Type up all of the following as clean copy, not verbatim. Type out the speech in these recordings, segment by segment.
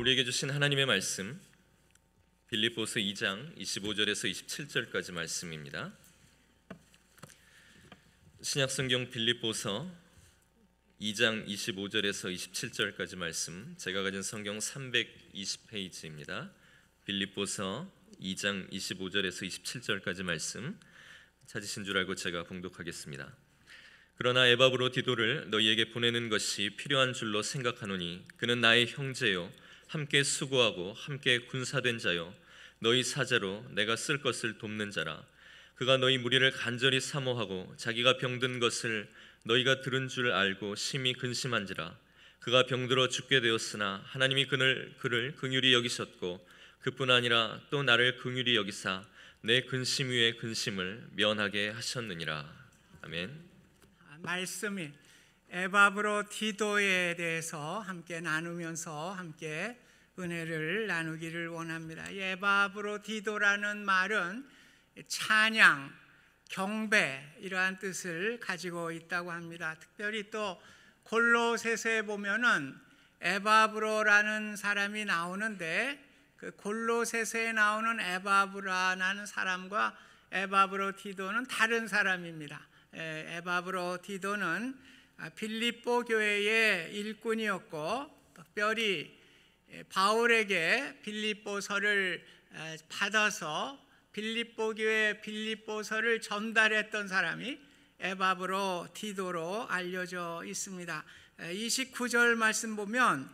우리에게 주신 하나님의 말씀 빌립보서 2장 25절에서 27절까지 말씀입니다. 신약성경 빌립보서 2장 25절에서 27절까지 말씀, 제가 가진 성경 320페이지입니다. 빌립보서 2장 25절에서 27절까지 말씀 찾으신 줄 알고 제가 봉독하겠습니다. 그러나 에바브로디도를 너희에게 보내는 것이 필요한 줄로 생각하노니 그는 나의 형제요 함께 수고하고 함께 군사된 자요 너희 사자로 내가 쓸 것을 돕는 자라. 그가 너희 무리를 간절히 사모하고 자기가 병든 것을 너희가 들은 줄 알고 심히 근심한지라. 그가 병들어 죽게 되었으나 하나님이 그를 긍휼히 여기셨고 그뿐 아니라 또 나를 긍휼히 여기사 내 근심 위에 근심을 면하게 하셨느니라. 아멘. 말씀이 에바브로디도에 대해서 함께 나누면서 함께 은혜를 나누기를 원합니다. 에바브로디도라는 말은 찬양, 경배 이러한 뜻을 가지고 있다고 합니다. 특별히 또 골로새서에 보면은 에바브로라는 사람이 나오는데 그 골로새서에 나오는 에바브라라는 사람과 에바브로디도는 다른 사람입니다. 에바브로디도는 빌립보 교회의 일꾼이었고 특별히 바울에게 빌립보서를 받아서 빌립보 교회 빌립보서를 전달했던 사람이 에바브로디도로 알려져 있습니다. 29절 말씀 보면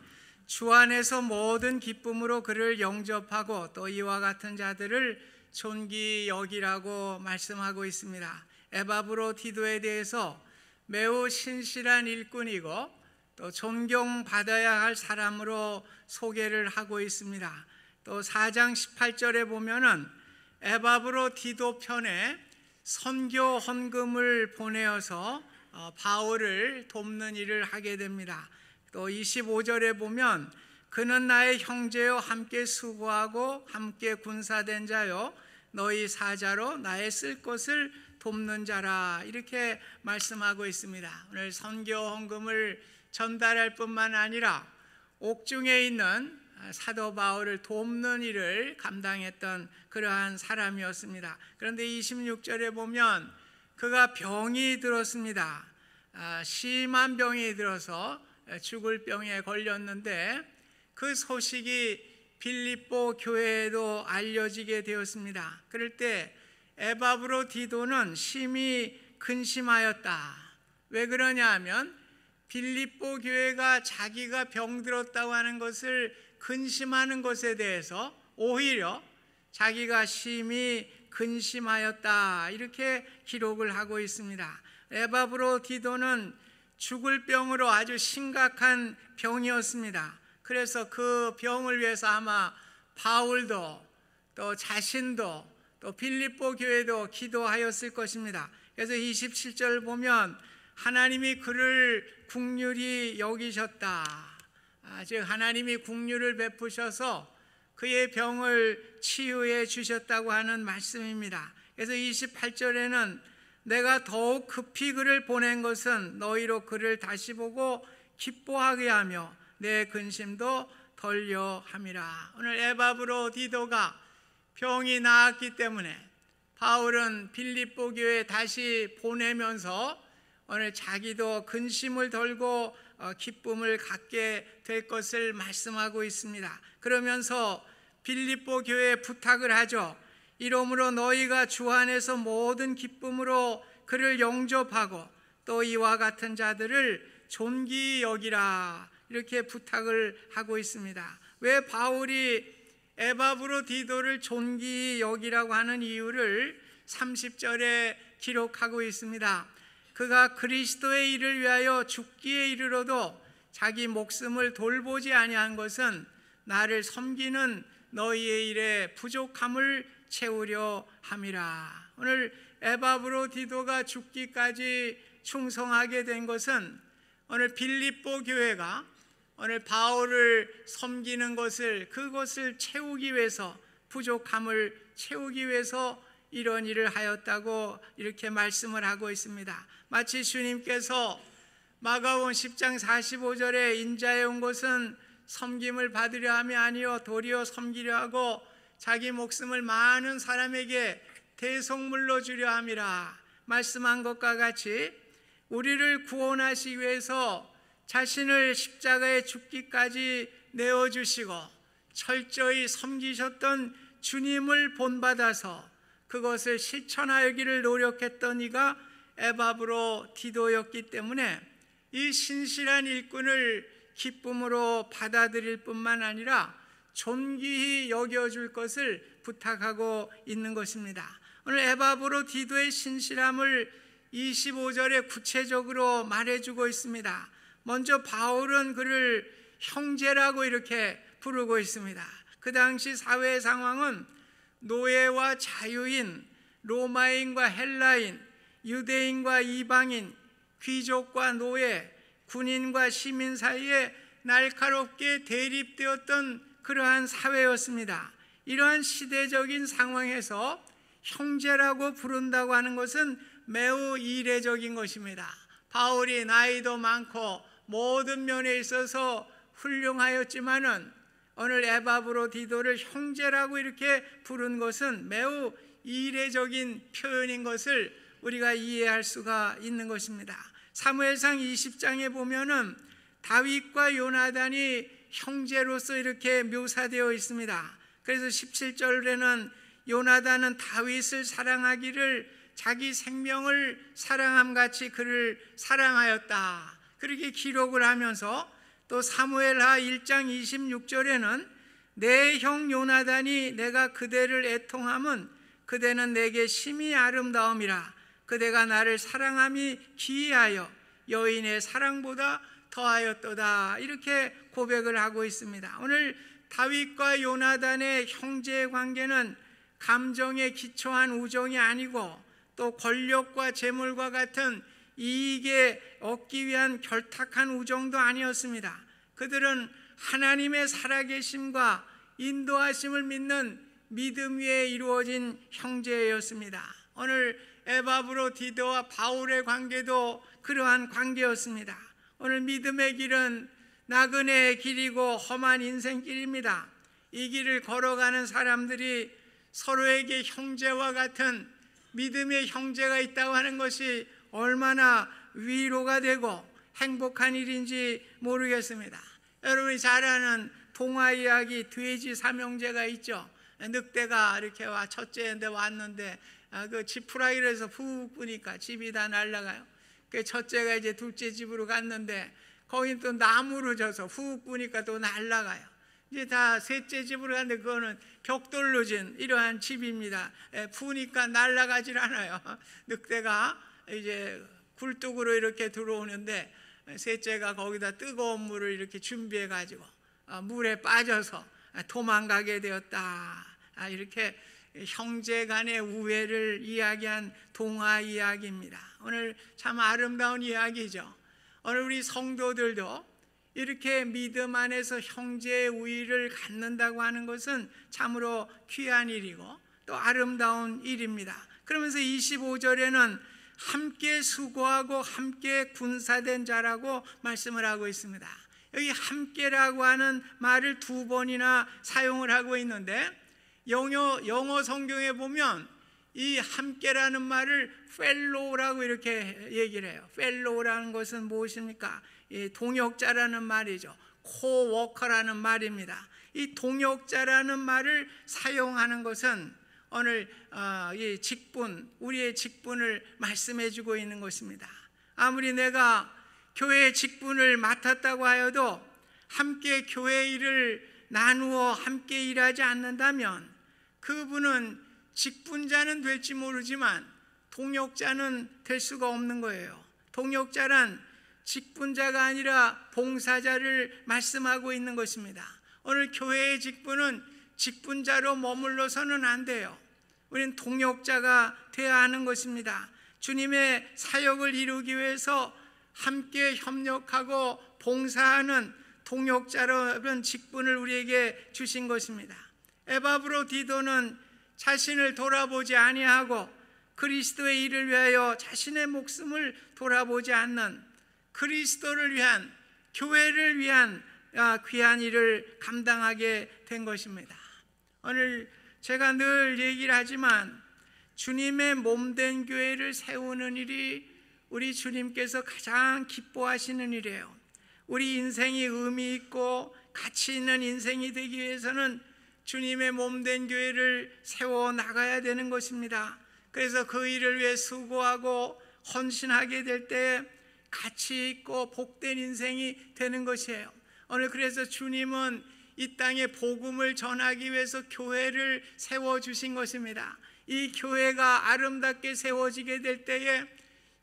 주 안에서 모든 기쁨으로 그를 영접하고 또 이와 같은 자들을 존귀 여기라고 말씀하고 있습니다. 에바브로디도에 대해서 매우 신실한 일꾼이고 또 존경받아야 할 사람으로 소개를 하고 있습니다. 또 4장 18절에 보면은 에바브로디도 편에 선교 헌금을 보내어서 바울을 돕는 일을 하게 됩니다. 또 25절에 보면 그는 나의 형제요 함께 수고하고 함께 군사된 자요 너희 사자로 나의 쓸 것을 돕는 자라 이렇게 말씀하고 있습니다. 오늘 선교 헌금을 전달할 뿐만 아니라 옥중에 있는 사도 바울을 돕는 일을 감당했던 그러한 사람이었습니다. 그런데 26절에 보면 그가 병이 들었습니다. 심한 병이 들어서 죽을 병에 걸렸는데 그 소식이 빌립보 교회에도 알려지게 되었습니다. 그럴 때 에바브로디도는 심히 근심하였다. 왜 그러냐 하면 빌립보 교회가 자기가 병들었다고 하는 것을 근심하는 것에 대해서 오히려 자기가 심히 근심하였다 이렇게 기록을 하고 있습니다. 에바브로디도는 죽을 병으로 아주 심각한 병이었습니다. 그래서 그 병을 위해서 아마 바울도 또 자신도 또 빌립보 교회도 기도하였을 것입니다. 그래서 27절 보면 하나님이 그를 긍휼히 여기셨다. 즉 하나님이 긍휼을 베푸셔서 그의 병을 치유해 주셨다고 하는 말씀입니다. 그래서 28절에는 내가 더욱 급히 그를 보낸 것은 너희로 그를 다시 보고 기뻐하게 하며 내 근심도 덜려 함이라. 오늘 에바브로디도가 병이 나았기 때문에 바울은 빌립보 교회에 다시 보내면서 오늘 자기도 근심을 덜고 기쁨을 갖게 될 것을 말씀하고 있습니다. 그러면서 빌립보 교회에 부탁을 하죠. 이러므로 너희가 주 안에서 모든 기쁨으로 그를 영접하고 또 이와 같은 자들을 존귀 여기라 이렇게 부탁을 하고 있습니다. 왜 바울이 에바브로디도를 존귀 여기라고 하는 이유를 30절에 기록하고 있습니다. 그가 그리스도의 일을 위하여 죽기에 이르러도 자기 목숨을 돌보지 아니한 것은 나를 섬기는 너희의 일에 부족함을 채우려 함이라. 오늘 에바브로디도가 죽기까지 충성하게 된 것은 오늘 빌립보 교회가 오늘 바울을 섬기는 것을 그것을 채우기 위해서 부족함을 채우기 위해서 이런 일을 하였다고 이렇게 말씀을 하고 있습니다. 마치 주님께서 마가복음 10장 45절에 인자에 온 것은 섬김을 받으려 함이 아니요 도리어 섬기려 하고 자기 목숨을 많은 사람에게 대속물로 주려 함이라 말씀한 것과 같이 우리를 구원하시기 위해서 자신을 십자가에 죽기까지 내어주시고 철저히 섬기셨던 주님을 본받아서 그것을 실천하기를 노력했던 이가 에바브로 디도였기 때문에 이 신실한 일꾼을 기쁨으로 받아들일 뿐만 아니라 존귀히 여겨줄 것을 부탁하고 있는 것입니다. 오늘 에바브로 디도의 신실함을 25절에 구체적으로 말해주고 있습니다. 먼저 바울은 그를 형제라고 이렇게 부르고 있습니다. 그 당시 사회 상황은 노예와 자유인, 로마인과 헬라인, 유대인과 이방인, 귀족과 노예, 군인과 시민 사이에 날카롭게 대립되었던 그러한 사회였습니다. 이러한 시대적인 상황에서 형제라고 부른다고 하는 것은 매우 이례적인 것입니다. 바울이 나이도 많고 모든 면에 있어서 훌륭하였지만은 오늘 에바브로 디도를 형제라고 이렇게 부른 것은 매우 이례적인 표현인 것을 우리가 이해할 수가 있는 것입니다. 사무엘상 20장에 보면은 다윗과 요나단이 형제로서 이렇게 묘사되어 있습니다. 그래서 17절에는 요나단은 다윗을 사랑하기를 자기 생명을 사랑함같이 그를 사랑하였다, 그렇게 기록을 하면서 또 사무엘하 1장 26절에는 내 형 요나단이 내가 그대를 애통함은 그대는 내게 심히 아름다움이라 그대가 나를 사랑함이 기이하여 여인의 사랑보다 더하였도다, 이렇게 고백을 하고 있습니다. 오늘 다윗과 요나단의 형제의 관계는 감정에 기초한 우정이 아니고 또 권력과 재물과 같은 이익에 얻기 위한 결탁한 우정도 아니었습니다. 그들은 하나님의 살아계심과 인도하심을 믿는 믿음 위에 이루어진 형제였습니다. 오늘 에바브로 디도와 바울의 관계도 그러한 관계였습니다. 오늘 믿음의 길은 나그네의 길이고 험한 인생길입니다. 이 길을 걸어가는 사람들이 서로에게 형제와 같은 믿음의 형제가 있다고 하는 것이 얼마나 위로가 되고 행복한 일인지 모르겠습니다. 여러분이 잘 아는 동화 이야기 돼지 삼형제가 있죠. 늑대가 이렇게 첫째인데 왔는데 그 지푸라기에서 훅 부니까 집이 다 날아가요. 그 첫째가 이제 둘째 집으로 갔는데 거긴 또 나무로 져서 훅 부니까 또 날아가요. 이제 다 셋째 집으로 갔는데 그거는 벽돌로 진 이러한 집입니다. 부니까 날아가질 않아요. 늑대가 이제 굴뚝으로 이렇게 들어오는데 셋째가 거기다 뜨거운 물을 이렇게 준비해 가지고 물에 빠져서 도망가게 되었다. 이렇게 형제 간의 우애를 이야기한 동화 이야기입니다. 오늘 참 아름다운 이야기죠. 오늘 우리 성도들도 이렇게 믿음 안에서 형제의 우애를 갖는다고 하는 것은 참으로 귀한 일이고 또 아름다운 일입니다. 그러면서 25절에는 함께 수고하고 함께 군사된 자라고 말씀을 하고 있습니다. 여기 함께라고 하는 말을 두 번이나 사용을 하고 있는데 영어 성경에 보면 이 함께라는 말을 fellow라고 이렇게 얘기를 해요. fellow라는 것은 무엇입니까? 동역자라는 말이죠. 코워커라는 말입니다. 이 동역자라는 말을 사용하는 것은 오늘 이 직분, 우리의 직분을 말씀해 주고 있는 것입니다. 아무리 내가 교회의 직분을 맡았다고 하여도 함께 교회 일을 나누어 함께 일하지 않는다면 그분은 직분자는 될지 모르지만 동역자는 될 수가 없는 거예요. 동역자란 직분자가 아니라 봉사자를 말씀하고 있는 것입니다. 오늘 교회의 직분은 직분자로 머물러서는 안 돼요. 우리는 동역자가 되어야 하는 것입니다. 주님의 사역을 이루기 위해서 함께 협력하고 봉사하는 동역자라는 직분을 우리에게 주신 것입니다. 에바브로 디도는 자신을 돌아보지 아니하고 그리스도의 일을 위하여 자신의 목숨을 돌아보지 않는 그리스도를 위한, 교회를 위한 귀한 일을 감당하게 된 것입니다. 오늘 제가 늘 얘기를 하지만 주님의 몸된 교회를 세우는 일이 우리 주님께서 가장 기뻐하시는 일이에요. 우리 인생이 의미 있고 가치 있는 인생이 되기 위해서는 주님의 몸된 교회를 세워 나가야 되는 것입니다. 그래서 그 일을 위해 수고하고 헌신하게 될 때 가치 있고 복된 인생이 되는 것이에요. 오늘 그래서 주님은 이 땅에 복음을 전하기 위해서 교회를 세워주신 것입니다. 이 교회가 아름답게 세워지게 될 때에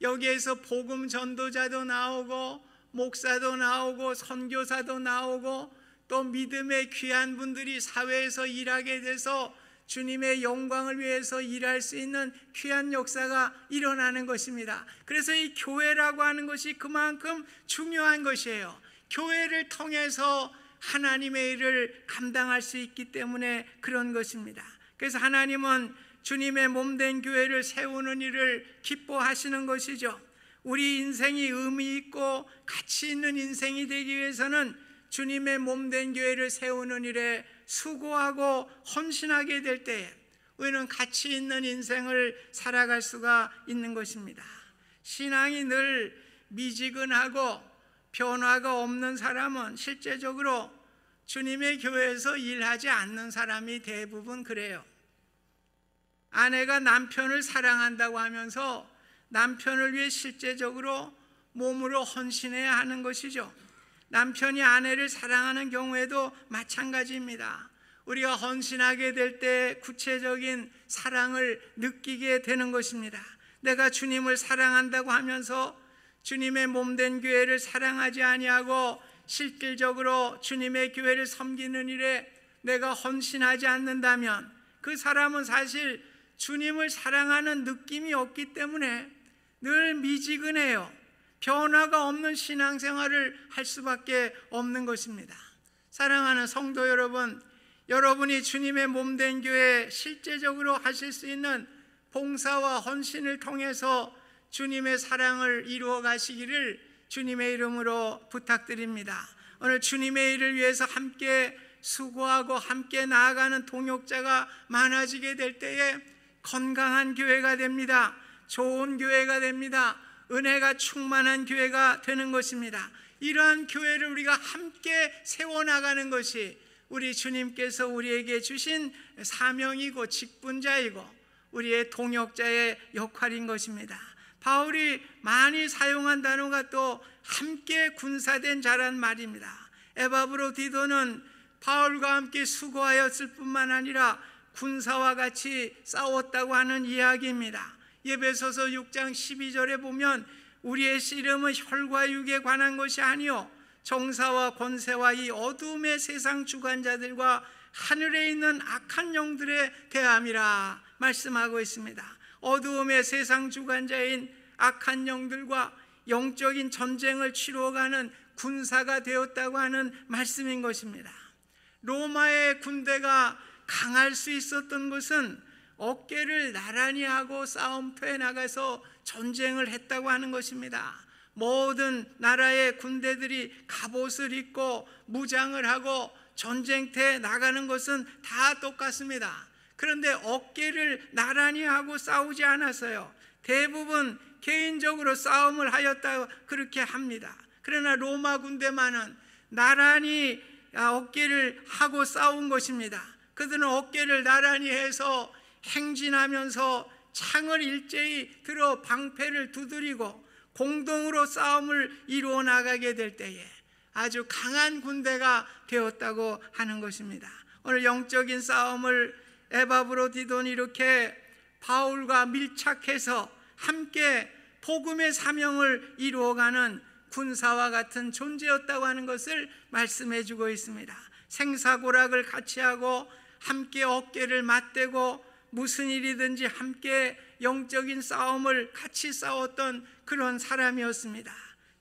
여기에서 복음 전도자도 나오고 목사도 나오고 선교사도 나오고 또 믿음의 귀한 분들이 사회에서 일하게 돼서 주님의 영광을 위해서 일할 수 있는 귀한 역사가 일어나는 것입니다. 그래서 이 교회라고 하는 것이 그만큼 중요한 것이에요. 교회를 통해서 하나님의 일을 감당할 수 있기 때문에 그런 것입니다. 그래서 하나님은 주님의 몸된 교회를 세우는 일을 기뻐하시는 것이죠. 우리 인생이 의미 있고 가치 있는 인생이 되기 위해서는 주님의 몸된 교회를 세우는 일에 수고하고 헌신하게 될 때에 우리는 가치 있는 인생을 살아갈 수가 있는 것입니다. 신앙이 늘 미지근하고 변화가 없는 사람은 실제적으로 주님의 교회에서 일하지 않는 사람이 대부분 그래요. 아내가 남편을 사랑한다고 하면서 남편을 위해 실제적으로 몸으로 헌신해야 하는 것이죠. 남편이 아내를 사랑하는 경우에도 마찬가지입니다. 우리가 헌신하게 될 때 구체적인 사랑을 느끼게 되는 것입니다. 내가 주님을 사랑한다고 하면서 주님의 몸된 교회를 사랑하지 아니하고 실질적으로 주님의 교회를 섬기는 일에 내가 헌신하지 않는다면 그 사람은 사실 주님을 사랑하는 느낌이 없기 때문에 늘 미지근해요. 변화가 없는 신앙생활을 할 수밖에 없는 것입니다. 사랑하는 성도 여러분, 여러분이 주님의 몸된 교회 실제적으로 하실 수 있는 봉사와 헌신을 통해서 주님의 사랑을 이루어 가시기를 주님의 이름으로 부탁드립니다. 오늘 주님의 일을 위해서 함께 수고하고 함께 나아가는 동역자가 많아지게 될 때에 건강한 교회가 됩니다. 좋은 교회가 됩니다. 은혜가 충만한 교회가 되는 것입니다. 이러한 교회를 우리가 함께 세워나가는 것이 우리 주님께서 우리에게 주신 사명이고 직분자이고 우리의 동역자의 역할인 것입니다. 바울이 많이 사용한 단어가 또 함께 군사된 자란 말입니다. 에바브로디도는 바울과 함께 수고하였을 뿐만 아니라 군사와 같이 싸웠다고 하는 이야기입니다. 에베소서 6장 12절에 보면 우리의 씨름은 혈과 육에 관한 것이 아니요 정사와 권세와 이 어두움의 세상 주관자들과 하늘에 있는 악한 영들에 대함이라 말씀하고 있습니다. 어두움의 세상 주관자인 악한 영들과 영적인 전쟁을 치루어가는 군사가 되었다고 하는 말씀인 것입니다. 로마의 군대가 강할 수 있었던 것은 어깨를 나란히 하고 싸움터에 나가서 전쟁을 했다고 하는 것입니다. 모든 나라의 군대들이 갑옷을 입고 무장을 하고 전쟁터에 나가는 것은 다 똑같습니다. 그런데 어깨를 나란히 하고 싸우지 않았어요. 대부분 개인적으로 싸움을 하였다고 그렇게 합니다. 그러나 로마 군대만은 나란히 어깨를 하고 싸운 것입니다. 그들은 어깨를 나란히 해서 행진하면서 창을 일제히 들어 방패를 두드리고 공동으로 싸움을 이루어 나가게 될 때에 아주 강한 군대가 되었다고 하는 것입니다. 오늘 영적인 싸움을 에바브로디돈이 이렇게 바울과 밀착해서 함께 복음의 사명을 이루어가는 군사와 같은 존재였다고 하는 것을 말씀해 주고 있습니다. 생사고락을 같이 하고 함께 어깨를 맞대고 무슨 일이든지 함께 영적인 싸움을 같이 싸웠던 그런 사람이었습니다.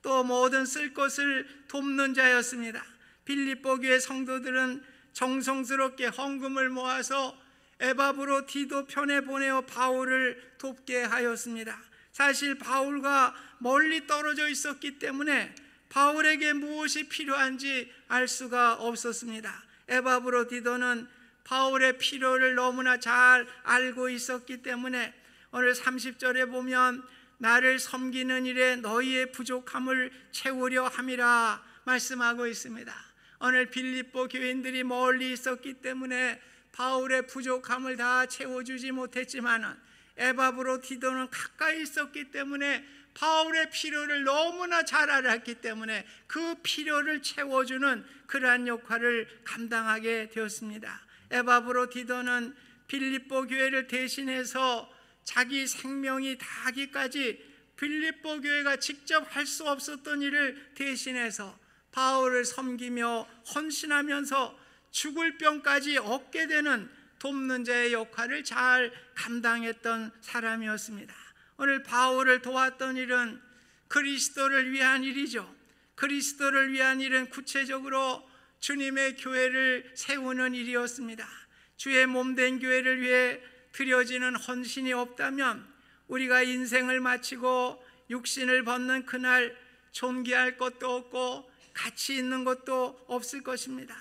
또 모든 쓸 것을 돕는 자였습니다. 빌립보 교회 성도들은 정성스럽게 헌금을 모아서 에바브로디도 편에 보내어 바울을 돕게 하였습니다. 사실 바울과 멀리 떨어져 있었기 때문에 바울에게 무엇이 필요한지 알 수가 없었습니다. 에바브로디도는 바울의 필요를 너무나 잘 알고 있었기 때문에 오늘 30절에 보면 나를 섬기는 일에 너희의 부족함을 채우려 함이라 말씀하고 있습니다. 오늘 빌립보 교인들이 멀리 있었기 때문에 바울의 부족함을 다 채워주지 못했지만 에바브로디도는 가까이 있었기 때문에 바울의 필요를 너무나 잘 알았기 때문에 그 필요를 채워주는 그러한 역할을 감당하게 되었습니다. 에바브로디도는 빌립보 교회를 대신해서 자기 생명이 다하기까지 빌립보 교회가 직접 할 수 없었던 일을 대신해서 바울을 섬기며 헌신하면서 죽을 병까지 얻게 되는 돕는 자의 역할을 잘 감당했던 사람이었습니다. 오늘 바울을 도왔던 일은 그리스도를 위한 일이죠. 그리스도를 위한 일은 구체적으로 주님의 교회를 세우는 일이었습니다. 주의 몸된 교회를 위해 드려지는 헌신이 없다면 우리가 인생을 마치고 육신을 벗는 그날 존귀할 것도 없고 가치 있는 것도 없을 것입니다.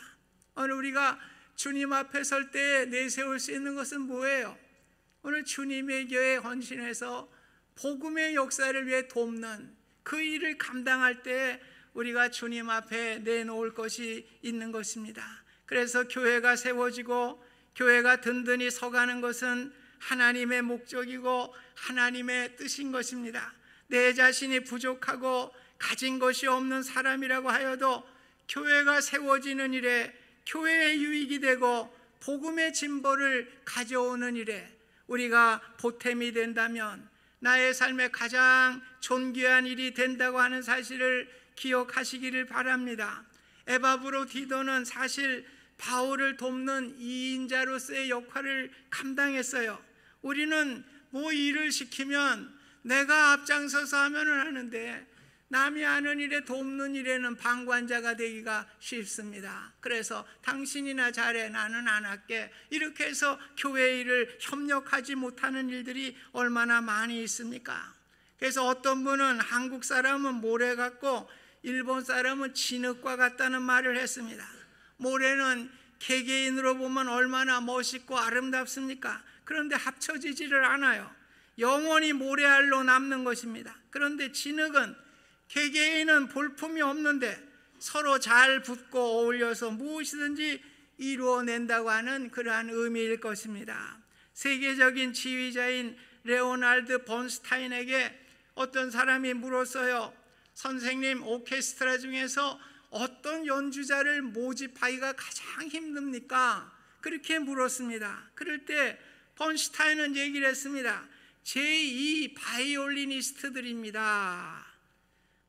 오늘 우리가 주님 앞에 설 때 내세울 수 있는 것은 뭐예요? 오늘 주님의 교회에 헌신해서 복음의 역사를 위해 돕는 그 일을 감당할 때 우리가 주님 앞에 내놓을 것이 있는 것입니다. 그래서 교회가 세워지고 교회가 든든히 서가는 것은 하나님의 목적이고 하나님의 뜻인 것입니다. 내 자신이 부족하고 가진 것이 없는 사람이라고 하여도 교회가 세워지는 일에 교회의 유익이 되고 복음의 진보를 가져오는 일에 우리가 보탬이 된다면 나의 삶의 가장 존귀한 일이 된다고 하는 사실을 기억하시기를 바랍니다. 에바브로디도는 사실 바울을 돕는 이인자로서의 역할을 감당했어요. 우리는 뭐 일을 시키면 내가 앞장서서 하면은 하는데 남이 하는 일에 돕는 일에는 방관자가 되기가 쉽습니다. 그래서 당신이나 잘해 나는 안 할게 이렇게 해서 교회 일을 협력하지 못하는 일들이 얼마나 많이 있습니까? 그래서 어떤 분은 한국 사람은 모래 같고 일본 사람은 진흙과 같다는 말을 했습니다. 모래는 개개인으로 보면 얼마나 멋있고 아름답습니까? 그런데 합쳐지지를 않아요. 영원히 모래알로 남는 것입니다. 그런데 진흙은 개개인은 볼품이 없는데 서로 잘 붙고 어울려서 무엇이든지 이루어낸다고 하는 그러한 의미일 것입니다. 세계적인 지휘자인 레오날드 번스타인에게 어떤 사람이 물었어요. 선생님, 오케스트라 중에서 어떤 연주자를 모집하기가 가장 힘듭니까? 그렇게 물었습니다. 그럴 때 번스타인은 얘기를 했습니다. 제2 바이올리니스트들입니다.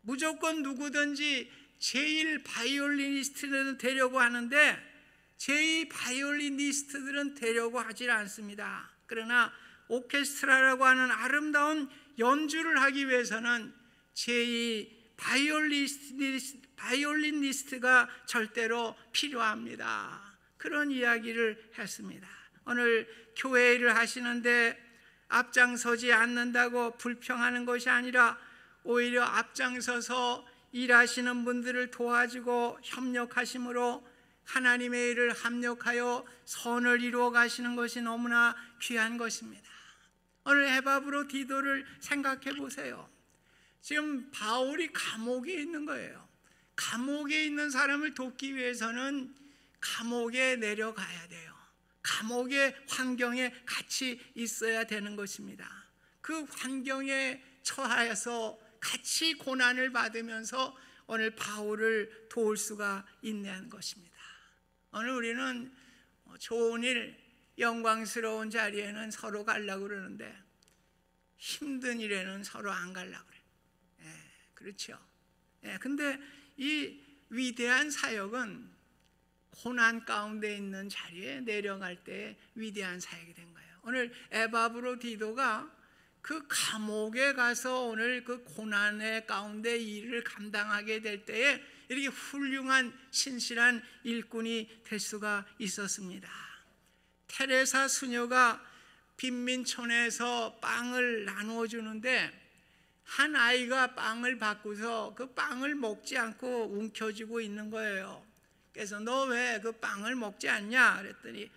무조건 누구든지 제1 바이올리니스트는 되려고 하는데 제2 바이올리니스트들은 되려고 하질 않습니다. 그러나 오케스트라라고 하는 아름다운 연주를 하기 위해서는 제2 바이올리니스트가 절대로 필요합니다. 그런 이야기를 했습니다. 오늘 교회 일을 하시는데 앞장서지 않는다고 불평하는 것이 아니라 오히려 앞장서서 일하시는 분들을 도와주고 협력하심으로 하나님의 일을 합력하여 선을 이루어 가시는 것이 너무나 귀한 것입니다. 오늘 에바브로디도를 생각해 보세요. 지금 바울이 감옥에 있는 거예요. 감옥에 있는 사람을 돕기 위해서는 감옥에 내려가야 돼요. 감옥의 환경에 같이 있어야 되는 것입니다. 그 환경에 처하여서 같이 고난을 받으면서 오늘 바울을 도울 수가 있는 것입니다. 오늘 우리는 좋은 일, 영광스러운 자리에는 서로 가려고 그러는데 힘든 일에는 서로 안 가려고 그래요. 그렇죠. 근데 이 위대한 사역은 고난 가운데 있는 자리에 내려갈 때 위대한 사역이 된 거예요. 오늘 에바브로디도가 그 감옥에 가서 오늘 그 고난의 가운데 일을 감당하게 될 때에 이렇게 훌륭한 신실한 일꾼이 될 수가 있었습니다. 테레사 수녀가 빈민촌에서 빵을 나누어 주는데 한 아이가 빵을 받고서 그 빵을 먹지 않고 움켜쥐고 있는 거예요. 그래서 너 왜 그 빵을 먹지 않냐 그랬더니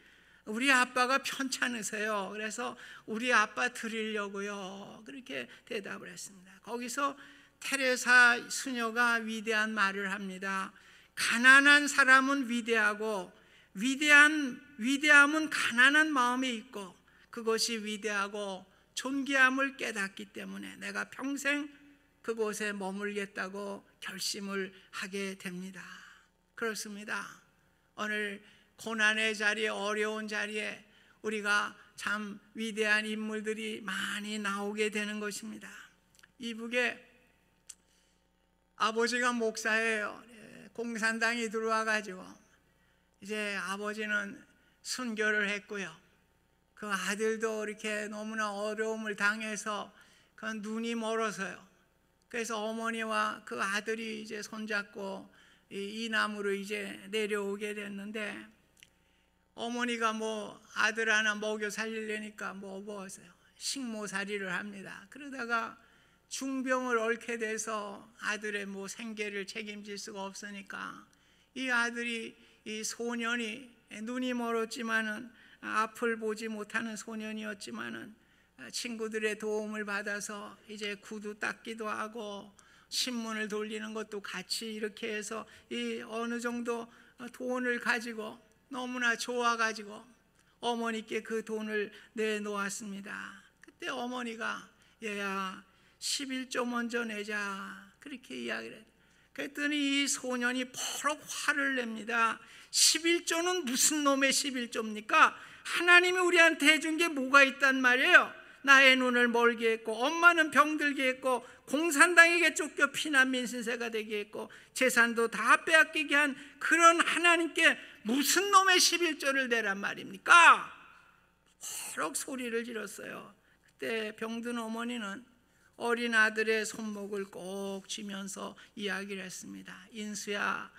우리 아빠가 편찮으세요. 그래서 우리 아빠 드리려고요. 그렇게 대답을 했습니다. 거기서 테레사 수녀가 위대한 말을 합니다. 가난한 사람은 위대하고 위대함은 가난한 마음에 있고 그것이 위대하고 존귀함을 깨닫기 때문에 내가 평생 그곳에 머물겠다고 결심을 하게 됩니다. 그렇습니다. 오늘 고난의 자리에, 어려운 자리에 우리가 참 위대한 인물들이 많이 나오게 되는 것입니다. 이북에 아버지가 목사예요. 공산당이 들어와 가지고 이제 아버지는 순교를 했고요. 그 아들도 이렇게 너무나 어려움을 당해서 그 눈이 멀어서요. 그래서 어머니와 그 아들이 이제 손잡고 이 나무로 이제 내려오게 됐는데, 어머니가 뭐 아들 하나 먹여 살리려니까 뭐 식모살이를 합니다. 그러다가 중병을 앓게 돼서 아들의 뭐 생계를 책임질 수가 없으니까 이 아들이, 이 소년이 눈이 멀었지만은 앞을 보지 못하는 소년이었지만은 친구들의 도움을 받아서 이제 구두 닦기도 하고 신문을 돌리는 것도 같이 이렇게 해서 이 어느 정도 돈을 가지고 너무나 좋아가지고 어머니께 그 돈을 내놓았습니다. 그때 어머니가 얘야 11조 먼저 내자 그렇게 이야기를 했어요. 그랬더니 이 소년이 버럭 화를 냅니다. 11조는 무슨 놈의 11조입니까? 하나님이 우리한테 해준 게 뭐가 있단 말이에요. 나의 눈을 멀게 했고 엄마는 병들게 했고 공산당에게 쫓겨 피난민 신세가 되게 했고 재산도 다 빼앗기게 한 그런 하나님께 무슨 놈의 11조를 내란 말입니까? 버럭 소리를 질렀어요. 그때 병든 어머니는 어린 아들의 손목을 꼭 쥐면서 이야기를 했습니다. 인수야,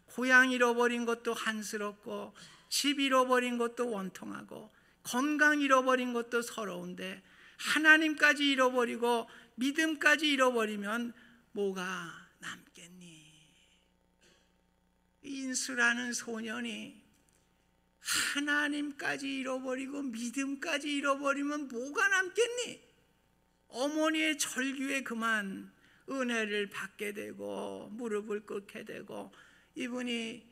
고향 잃어버린 것도 한스럽고 집 잃어버린 것도 원통하고 건강 잃어버린 것도 서러운데 하나님까지 잃어버리고 믿음까지 잃어버리면 뭐가 남겠니? 인수라는 소년이 하나님까지 잃어버리고 믿음까지 잃어버리면 뭐가 남겠니? 어머니의 절규에 그만 은혜를 받게 되고 무릎을 꿇게 되고 이분이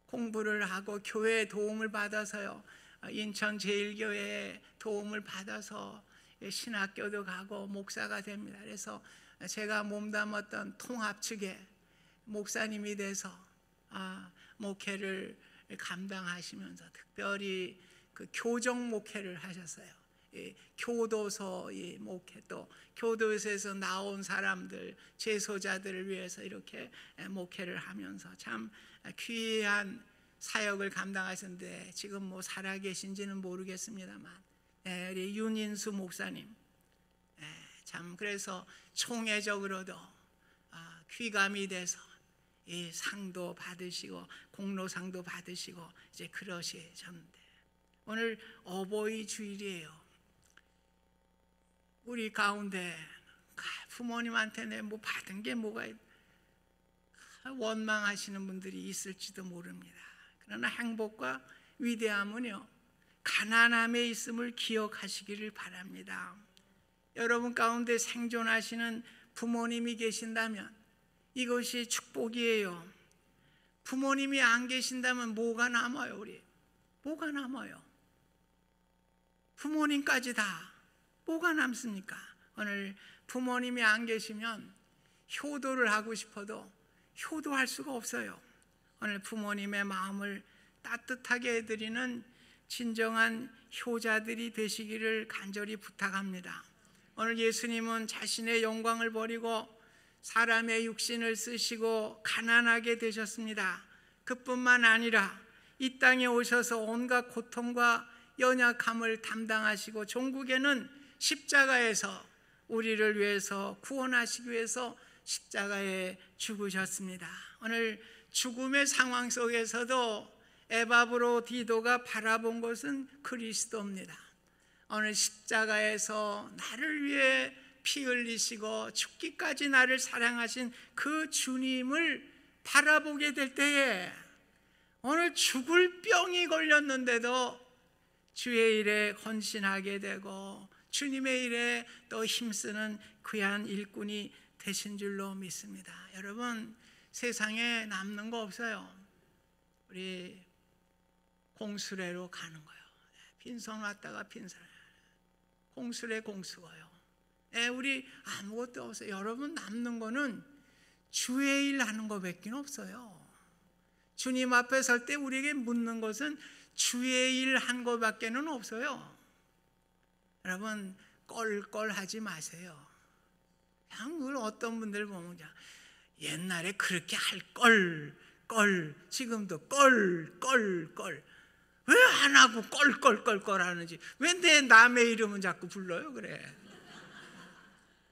공부를 하고 교회의 도움을 받아서요, 인천 제일교회에 도움을 받아서 신학교도 가고 목사가 됩니다. 그래서 제가 몸담았던 통합 측에 목사님이 돼서 목회를 감당하시면서 특별히 그 교정 목회를 하셨어요. 교도소 목회, 또 교도소에서 나온 사람들, 재소자들을 위해서 이렇게 목회를 하면서 참 귀한 사역을 감당하셨는데 지금 뭐 살아계신지는 모르겠습니다만 우리 윤인수 목사님 참 그래서 총회적으로도 귀감이 돼서 이 상도 받으시고 공로상도 받으시고 이제 그러시셨는데 오늘 어버이 주일이에요. 우리 가운데 부모님한테 내 뭐 받은 게 뭐가 원망하시는 분들이 있을지도 모릅니다. 그러나 행복과 위대함은요 가난함에 있음을 기억하시기를 바랍니다. 여러분 가운데 생존하시는 부모님이 계신다면 이것이 축복이에요. 부모님이 안 계신다면 뭐가 남아요? 우리 뭐가 남아요? 부모님까지 다 뭐가 남습니까? 오늘 부모님이 안 계시면 효도를 하고 싶어도 효도할 수가 없어요. 오늘 부모님의 마음을 따뜻하게 해드리는 진정한 효자들이 되시기를 간절히 부탁합니다. 오늘 예수님은 자신의 영광을 버리고 사람의 육신을 쓰시고 가난하게 되셨습니다. 그뿐만 아니라 이 땅에 오셔서 온갖 고통과 연약함을 담당하시고 종국에는 십자가에서 우리를 위해서 구원하시기 위해서 십자가에 죽으셨습니다. 오늘 죽음의 상황 속에서도 에바브로디도가 바라본 것은 그리스도입니다. 오늘 십자가에서 나를 위해 피 흘리시고 죽기까지 나를 사랑하신 그 주님을 바라보게 될 때에 오늘 죽을 병이 걸렸는데도 주의 일에 헌신하게 되고 주님의 일에 또 힘쓰는 귀한 일꾼이 되신 줄로 믿습니다. 여러분, 세상에 남는 거 없어요. 우리 공수레로 가는 거예요. 빈손 왔다가 빈손, 공수레 공수거요. 우리 아무것도 없어요. 여러분, 남는 거는 주의 일 하는 거밖에 없어요. 주님 앞에 설 때 우리에게 묻는 것은 주의 일 한 것밖에는 없어요. 여러분, 껄껄하지 마세요. 그냥 늘 어떤 분들 보면 옛날에 그렇게 할 걸, 지금도 걸. 왜 안 하고 껄껄 하는지, 왜 내 남의 이름은 자꾸 불러요? 그래.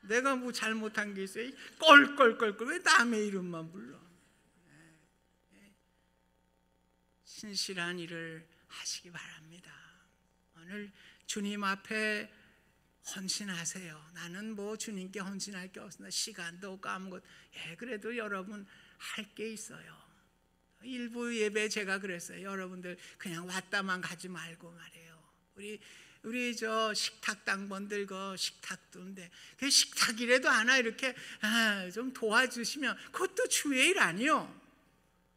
내가 뭐 잘못한 게 있어요? 껄껄 왜 남의 이름만 불러? 신실한 일을 하시기 바랍니다. 오늘 주님 앞에 헌신하세요. 나는 뭐 주님께 헌신할 게 없습니다. 시간도 없고 아무것도. 그래도 여러분 할 게 있어요. 일부 예배 제가 그랬어요. 여러분들 그냥 왔다만 가지 말고 말이에요. 우리 저 식탁 당번들 그 식탁도인데 그 식탁이라도 하나 이렇게 좀 도와주시면 그것도 주의 일 아니요.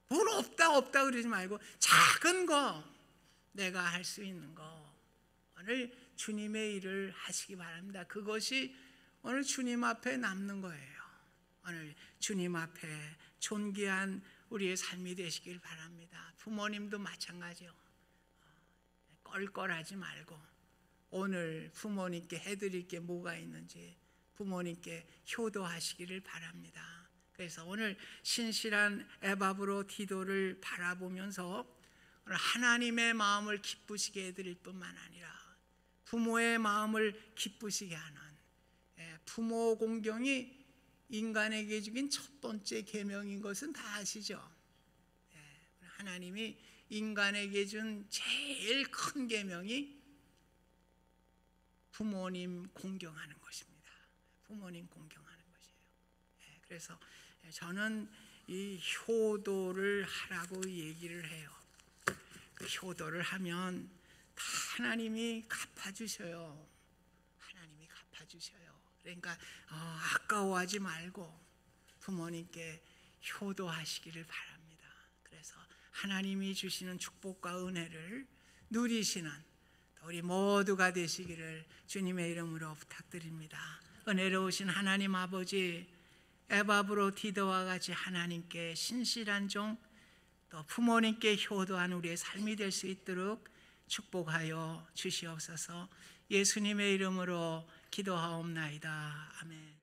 뭘 없다 그러지 말고 작은 거 내가 할 수 있는 거 오늘 주님의 일을 하시기 바랍니다. 그것이 오늘 주님 앞에 남는 거예요. 오늘 주님 앞에 존귀한 우리의 삶이 되시길 바랍니다. 부모님도 마찬가지요. 껄껄하지 말고 오늘 부모님께 해드릴 게 뭐가 있는지 부모님께 효도하시기를 바랍니다. 그래서 오늘 신실한 에바브로 디도를 바라보면서 오늘 하나님의 마음을 기쁘시게 해드릴 뿐만 아니라 부모의 마음을 기쁘시게 하는 부모 공경이 인간에게 주긴 첫 번째 계명인 것은 다 아시죠? 하나님이 인간에게 준 제일 큰 계명이 부모님 공경하는 것입니다. 부모님 공경하는 것이에요. 그래서 저는 이 효도를 하라고 얘기를 해요. 그 효도를 하면 다 하나님이 갚아주셔요. 하나님이 갚아주셔요. 그러니까 아까워하지 말고 부모님께 효도하시기를 바랍니다. 그래서 하나님이 주시는 축복과 은혜를 누리시는 우리 모두가 되시기를 주님의 이름으로 부탁드립니다. 은혜로우신 하나님 아버지, 에바브로 디도와 같이 하나님께 신실한 종, 또 부모님께 효도한 우리의 삶이 될 수 있도록 축복하여 주시옵소서. 예수님의 이름으로 기도하옵나이다. 아멘.